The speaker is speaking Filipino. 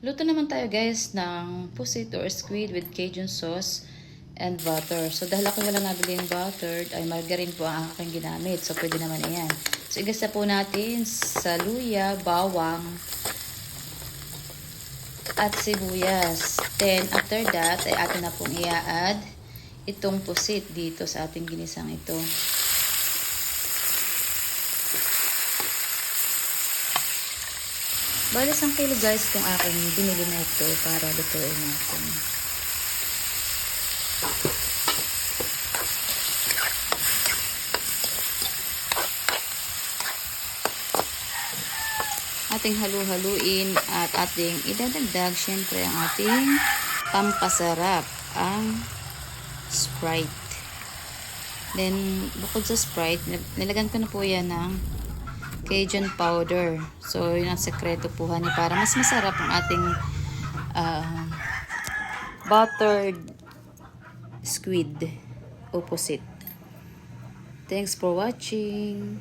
Luto naman tayo guys ng pusit or squid with Cajun sauce and butter. So dahil ako wala nabili yung butter, ay margarine po ang aking ginamit. So pwede naman ayan. So igasa po natin sa luya, bawang, at sibuyas. Then after that ay atin na pong i-add itong pusit dito sa ating ginisang ito. Bali 1 kilo guys itong aking binili na ito para lutuin natin. Ating halu-haluin at ating idadagdag syempre ang ating pampasarap, ang Sprite. Then bukod sa Sprite, nilagyan ko na po yan ng Cajun powder. So, yun ang sekreto po honey para mas masarap ang ating buttered squid o pusit. Thanks for watching.